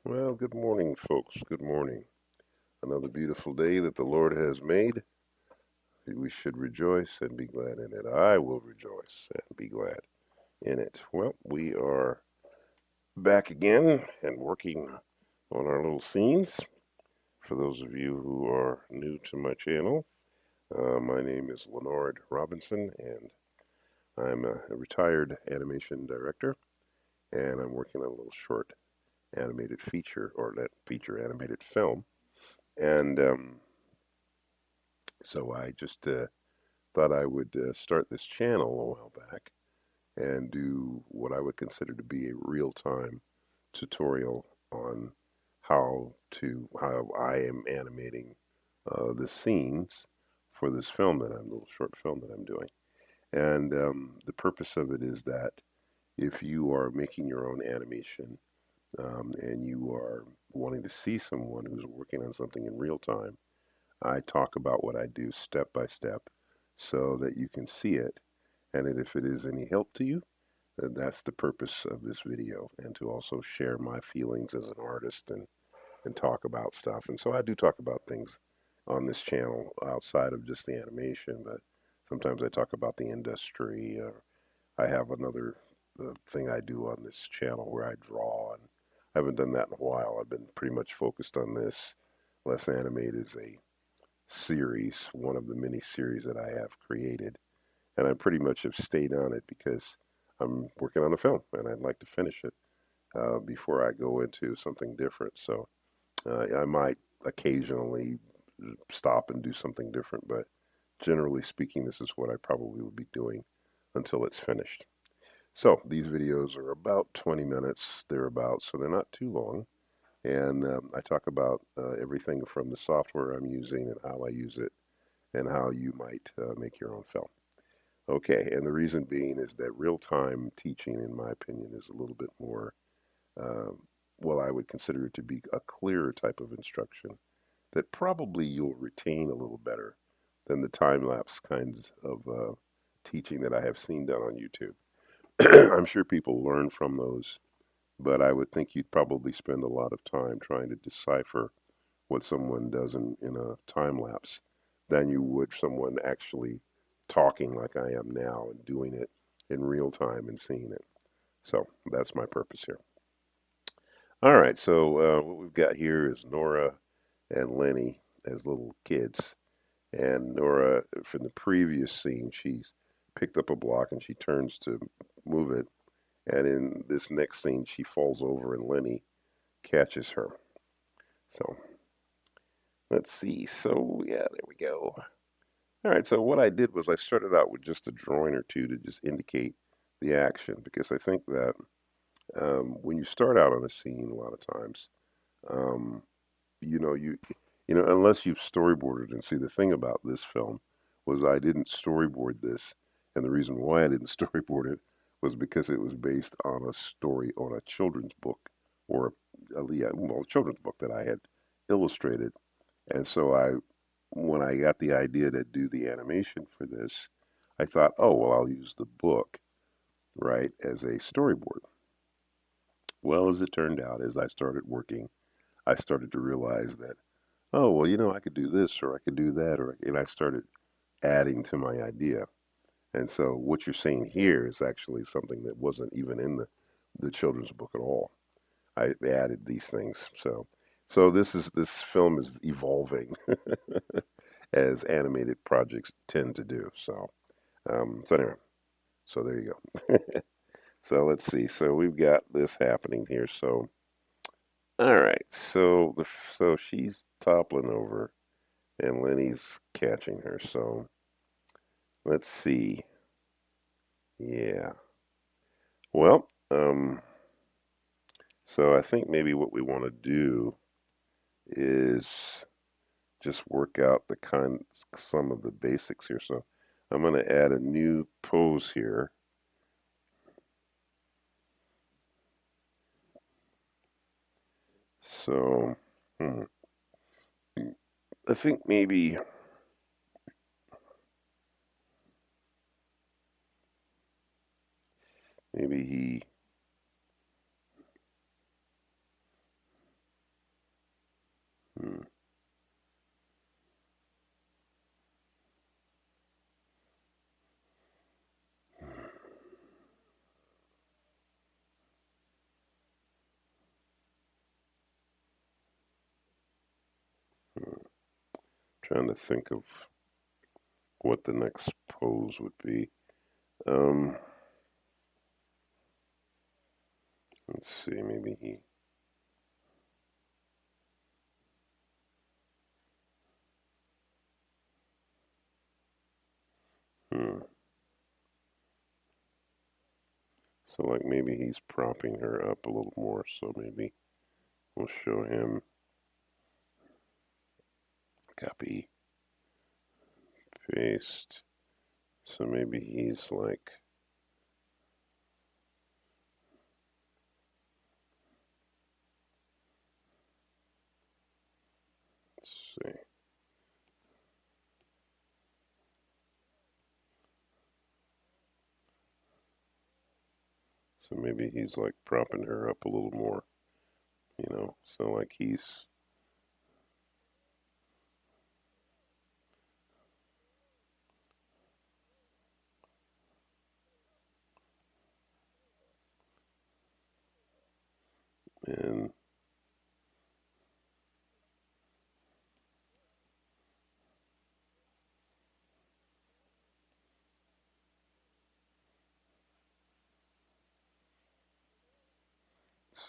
Well, good morning, folks. Good morning. Another beautiful day that the Lord has made. We should rejoice and be glad in it. I will rejoice and be glad in it. Well, we are back again and working on our little scenes. For those of you who are new to my channel, my name is Leonard Robinson, and I'm a retired animation director, and I'm working on a little short animated feature, or that feature animated film. And So I just thought I would start this channel a while back and do what I would consider to be a real-time tutorial on how I am animating the scenes for this film that I'm, little short film that I'm doing. And the purpose of it is that if you are making your own animation and you are wanting to see someone who's working on something in real time, I talk about what I do step by step so that you can see it. And that if it is any help to you, then that's the purpose of this video, and to also share my feelings as an artist and talk about stuff. And so I do talk about things on this channel outside of just the animation, but sometimes I talk about the industry. I have another thing I do on this channel where I draw, and I haven't done that in a while. I've been pretty much focused on this. Less Animate is a series, one of the many series that I have created. And I pretty much have stayed on it because I'm working on a film and I'd like to finish it before I go into something different. So I might occasionally stop and do something different, but generally speaking, this is what I probably will be doing until it's finished. So these videos are about 20 minutes, thereabouts, so they're not too long. And I talk about everything from the software I'm using and how I use it and how you might make your own film. Okay, and the reason being is that real-time teaching, in my opinion, is a little bit more, uh, well, I would consider it to be a clearer type of instruction that probably you'll retain a little better than the time-lapse kinds of teaching that I have seen done on YouTube. I'm sure people learn from those, but I would think you'd probably spend a lot of time trying to decipher what someone does in a time lapse than you would someone actually talking like I am now and doing it in real time and seeing it. So that's my purpose here. All right, so what we've got here is Nora and Lenny as little kids. And Nora, from the previous scene, she's picked up a block and she turns to move it. And in this next scene, she falls over and Lenny catches her. So let's see. So, yeah, there we go. All right, so what I did was I started out with just a drawing or two to just indicate the action because I think that when you start out on a scene, a lot of times, um, you know, unless you've storyboarded. And see, the thing about this film was I didn't storyboard this, and the reason why I didn't storyboard it was because it was based on a story on a children's book or yeah, well, a children's book that I had illustrated. And so when I got the idea to do the animation for this, I thought, oh, well, I'll use the book, right, as a storyboard. Well, as it turned out, as I started working, I started to realize that, oh, well, I could do this or I could do that, and I started adding to my idea. And so what you're seeing here is actually something that wasn't even in the children's book at all. I added these things. So this film is evolving as animated projects tend to do. So anyway, so there you go. So let's see. So we've got this happening here. So all right. So she's toppling over, and Lenny's catching her. So let's see. Yeah. Well, so I think maybe what we want to do is just work out some of the basics here. So I'm going to add a new pose here. So I think maybe he Trying to think of what the next pose would be. Um, let's see, maybe he. Hmm. So like maybe he's propping her up a little more. So maybe we'll show him copy, paste. So maybe he's like, let's see. So maybe he's like propping her up a little more, you know. So like he's and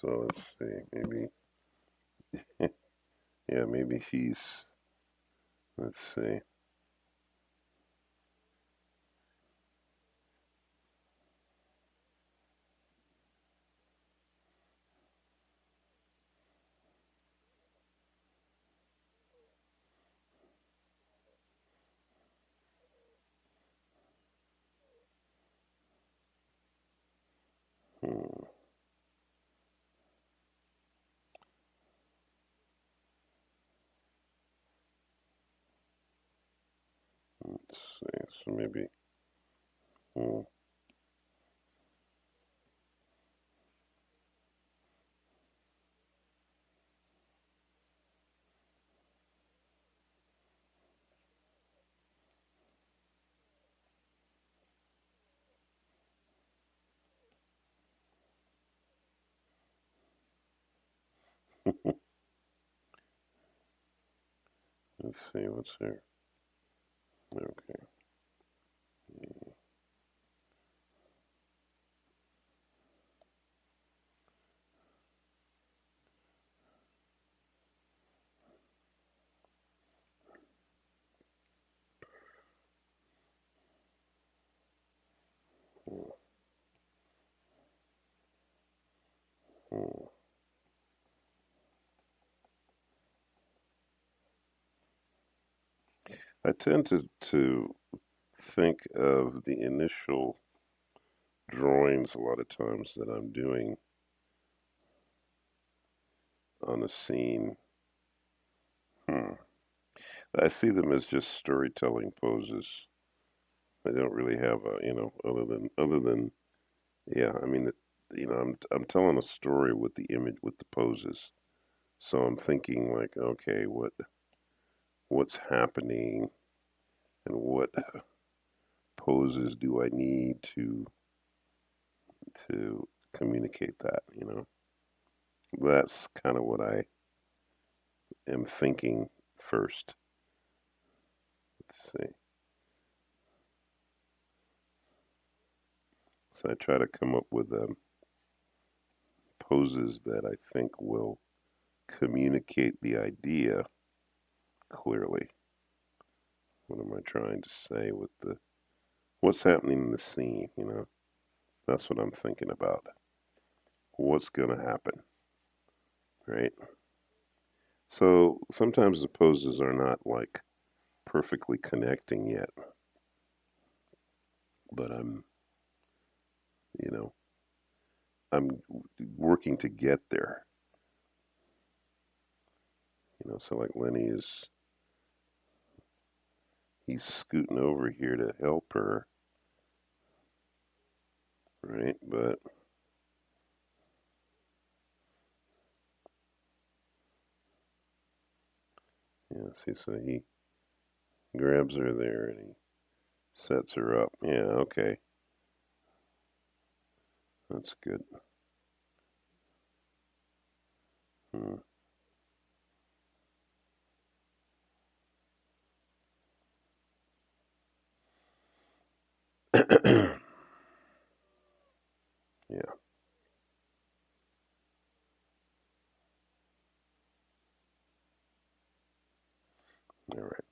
so let's see, maybe yeah, maybe he's let's see. Hmm, let's see. So maybe hmm, let's see what's here. Okay. Hmm, hmm. I tend to think of the initial drawings a lot of times that I'm doing on a scene. Hmm. I see them as just storytelling poses. I don't really have a, you know, other than yeah, I mean, you know, I'm telling a story with the image with the poses. So I'm thinking like, okay, what's happening and what poses do I need to communicate that, you know? That's kind of what I am thinking first. Let's see. So I try to come up with poses that I think will communicate the idea clearly. What am I trying to say with the what's happening in the scene, you know? That's what I'm thinking about. What's going to happen, right? So sometimes the poses are not like perfectly connecting yet, but you know, I'm working to get there, you know. So like Lenny is, he's scooting over here to help her, right? But yeah, see, so he grabs her there and he sets her up. Yeah, okay, that's good. Hmm. All right.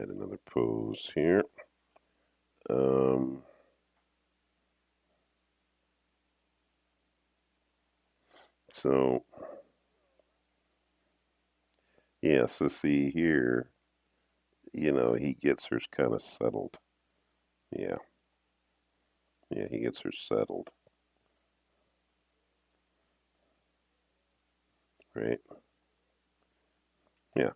Add another pose here. Um, so yeah, so see here, he gets her kind of settled. Yeah, yeah, he gets her settled, right? Yeah,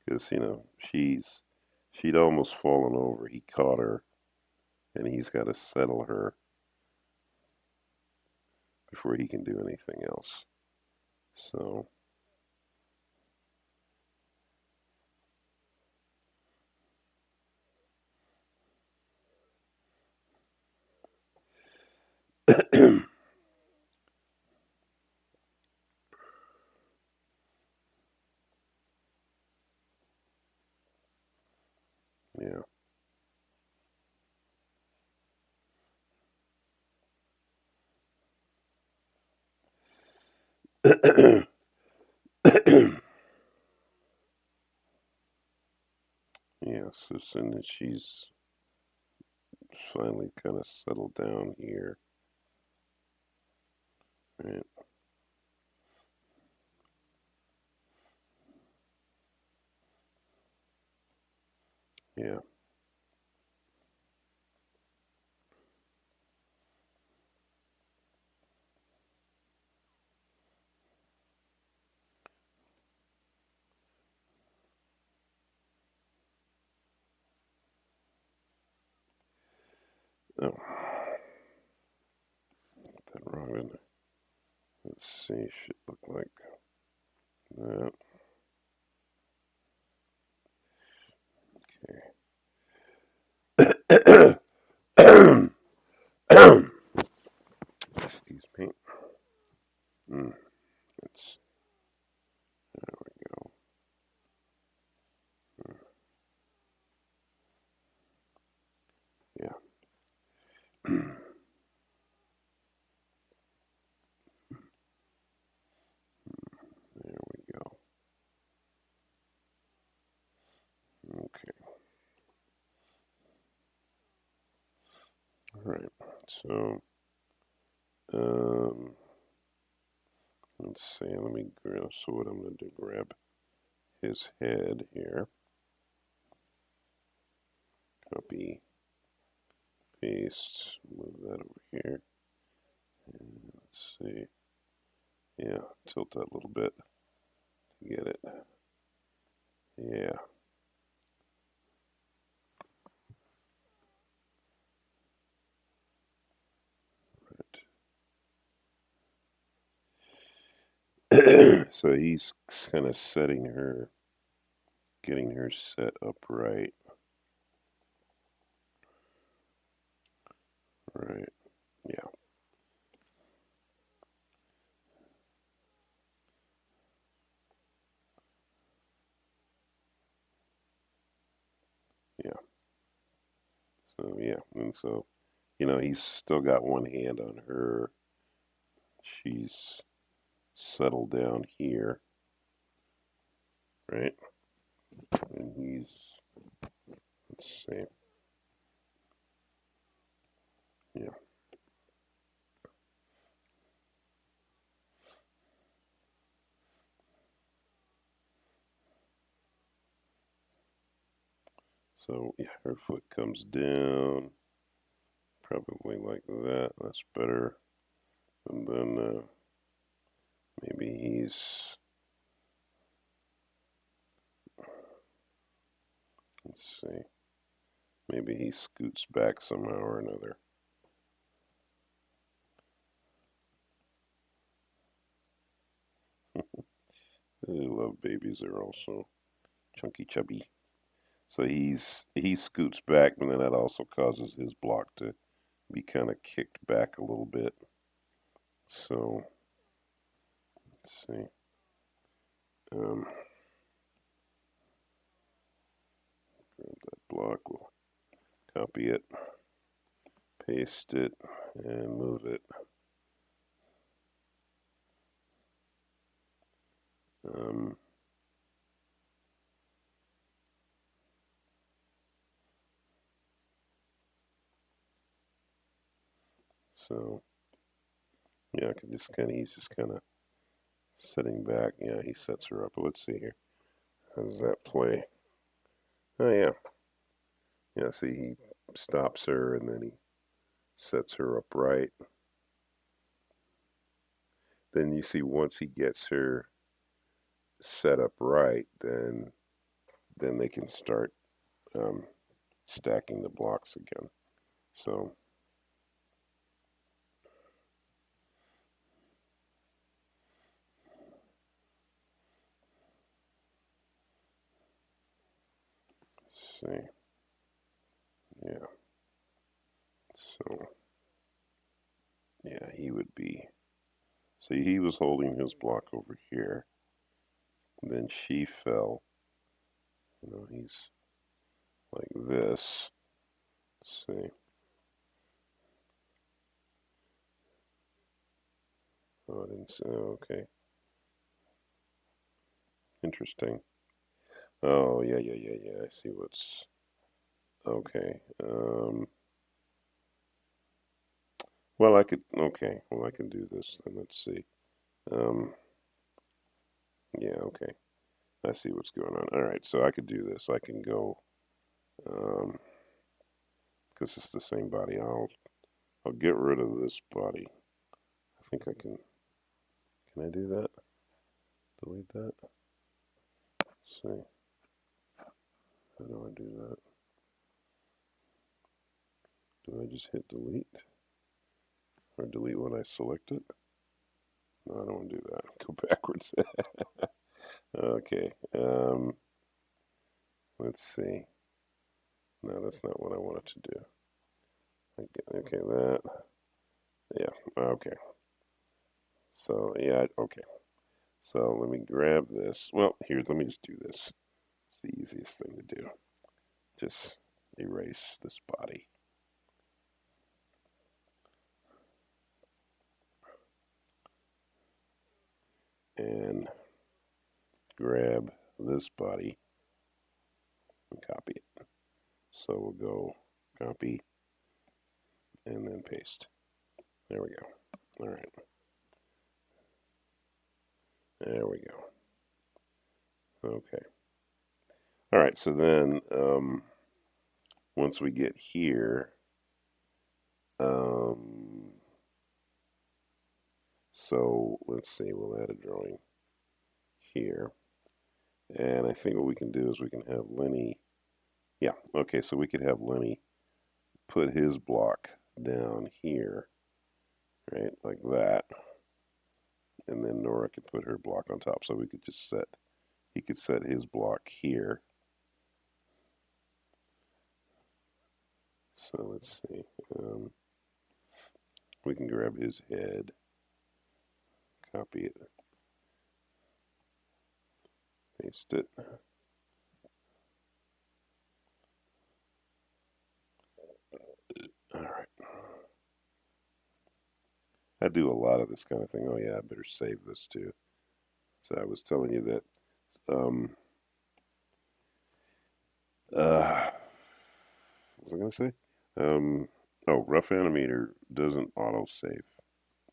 because she'd almost fallen over. He caught her, and he's got to settle her before he can do anything else. So, yeah. Yeah, so as soon as she's finally kind of settled down here, right? Yeah. Oh, got that wrong, didn't I? Let's see. Should look like that. Okay. Excuse me. Mm, it's there we go. Yeah. There we go. Okay. All right. So, um, let's see. Let me grab. So what I'm going to do? Grab his head here. Copy, paste. Move that over here. And let's see. Yeah, tilt that a little bit to get it. Yeah. Right. So he's kind of setting her, getting her set upright. Right. Yeah. Yeah. So yeah, and so he's still got one hand on her. She's settled down here, right? And he's, let's see, yeah. So yeah, her foot comes down, probably like that. That's better. And then maybe let's see, maybe he scoots back somehow or another. I love babies. They're also chunky, chubby. So he scoots back, but then that also causes his block to be kind of kicked back a little bit. So let's see. Um, Grab that block. We'll copy it, paste it. and move it. Um, so yeah, I can just kind of, he's just kind of sitting back. Yeah, he sets her up. Let's see here. How does that play? Oh yeah, yeah. See, he stops her and then he sets her up right. Then you see once he gets her set up right, then they can start um, stacking the blocks again. So let's see, yeah. So yeah, he would be. See, he was holding his block over here. Then she fell. He's like this. Let's see. Oh, I didn't see. Oh, okay. Interesting. Oh, yeah, yeah, yeah, yeah. I see what's okay. Well, I could. Okay. Well, I can do this. Then let's see. Um, yeah. Okay. I see what's going on. All right. So I could do this. I can go. Because it's the same body. I'll get rid of this body. I think I can. Can I do that? Delete that. Let's see. How do I do that? Do I just hit delete? Or delete when I select it? No, I don't want to do that. Go backwards. Okay. Let's see. No, that's not what I wanted to do. Okay, that. Yeah. Okay. So yeah. Okay. So let me grab this. Well, here. Let me just do this. It's the easiest thing to do. Just erase this body and grab this body and copy it. So we'll go copy and then paste. There we go. All right. There we go. Okay. All right. So then once we get here, um, so let's see, we'll add a drawing here. And I think what we can do is we can have Lenny. Yeah. Okay. So we could have Lenny put his block down here, right? Like that. And then Nora could put her block on top. So we could just set, he could set his block here. So let's see. We can grab his head, copy it, paste it. All right. I do a lot of this kind of thing. Oh yeah, I better save this too. So I was telling you that. Um, what was I gonna say? Um, oh, Rough Animator doesn't auto save.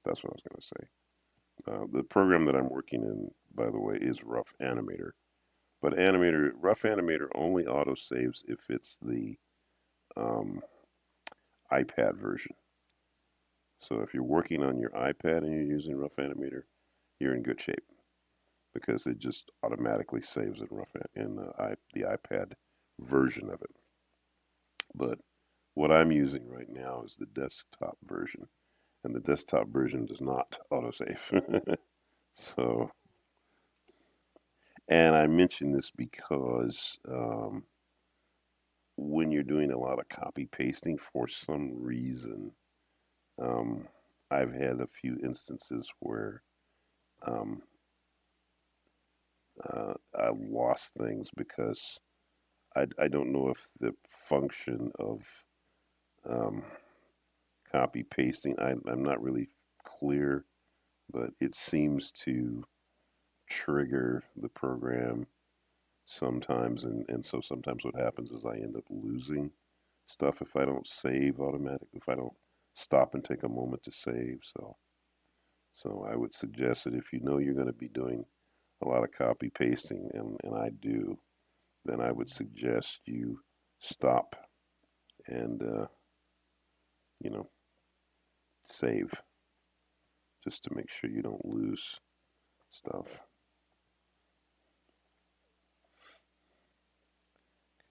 That's what I was gonna say. The program that I'm working in, by the way, is Rough Animator. But Rough Animator only auto saves if it's the um, iPad version. So if you're working on your iPad and you're using Rough Animator, you're in good shape because it just automatically saves in the iPad version of it. But what I'm using right now is the desktop version, and the desktop version does not autosave. So, and I mention this because when you're doing a lot of copy pasting, for some reason, um, I've had a few instances where um, I lost things because I don't know if the function of um, copy pasting. I'm not really clear, but it seems to trigger the program sometimes, and so sometimes what happens is I end up losing stuff if I don't save automatically, if I don't stop and take a moment to save. So I would suggest that if you know you're going to be doing a lot of copy pasting, and I do, then I would suggest you stop and you know save just to make sure you don't lose stuff.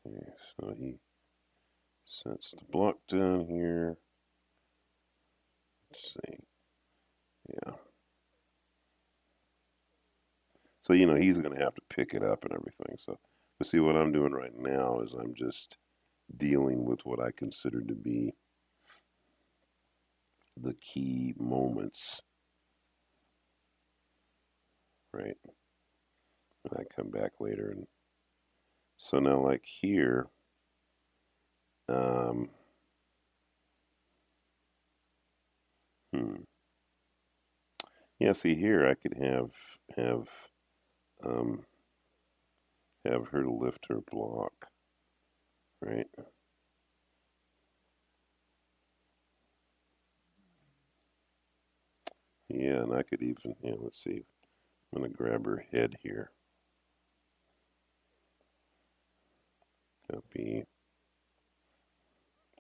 Okay, so he sets the block down here. Let's see. Yeah. So he's going to have to pick it up and everything. So, but see what I'm doing right now is I'm just dealing with what I consider to be the key moments, right? And I come back later, and so now like here, um, hmm, yeah. See here, I could have um, have her lift her block, right? Yeah, and I could even, let's see. I'm gonna grab her head here. Copy,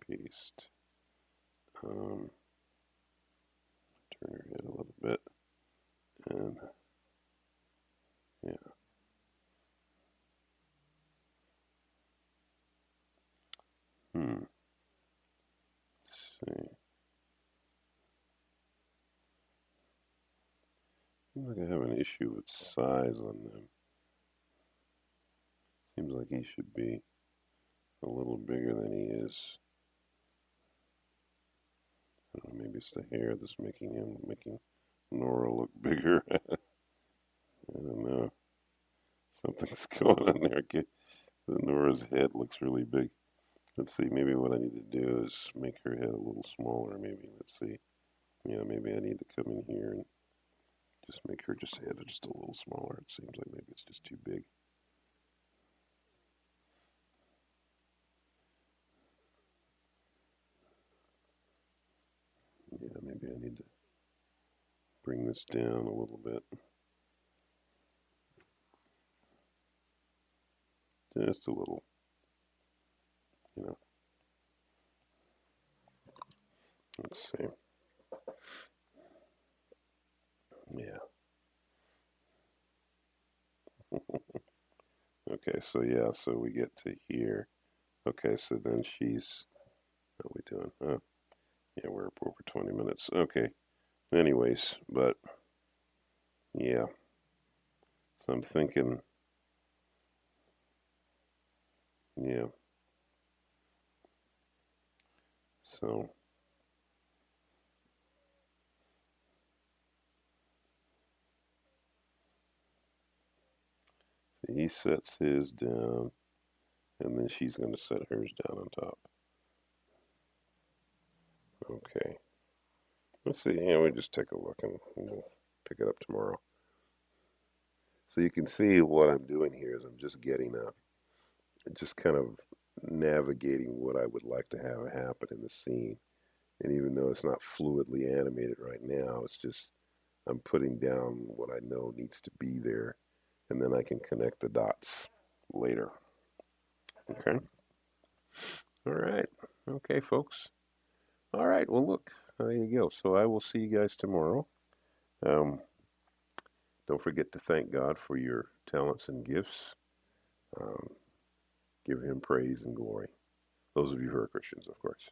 paste. Um, Turn her head a little bit, and yeah. Hmm. Let's see. Seems like I have an issue with size on them. Seems like he should be a little bigger than he is. I don't know, maybe it's the hair that's making Nora look bigger. I don't know. Something's going on there. Okay. Nora's head looks really big. Let's see. Maybe what I need to do is make her head a little smaller. Maybe. Let's see. Yeah, maybe I need to come in here and just make her just head just a little smaller. It seems like maybe it's just too big. Yeah, maybe I need to bring this down a little bit. Just a little, you know. Let's see. Yeah. Okay, so yeah, so we get to here. Okay, so then she's, what are we doing? Yeah, we're up over 20 minutes. Okay. Anyways, but yeah, so I'm thinking, yeah, so he sets his down, and then she's going to set hers down on top. Okay. Let's see. Yeah, we just take a look and we'll pick it up tomorrow. So you can see what I'm doing here is I'm just getting a, just kind of navigating what I would like to have happen in the scene. And even though it's not fluidly animated right now, it's just I'm putting down what I know needs to be there, and then I can connect the dots later. Okay. All right. Okay, folks. All right. Well, look, there you go. So I will see you guys tomorrow. Um, don't forget to thank God for your talents and gifts. Um, give Him praise and glory. Those of you who are Christians, of course.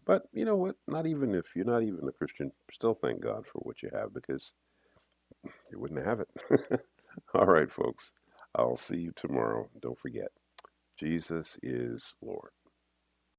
But you know what? Not even if you're not even a Christian, still thank God for what you have because you wouldn't have it. All right, folks. I'll see you tomorrow. Don't forget, Jesus is Lord.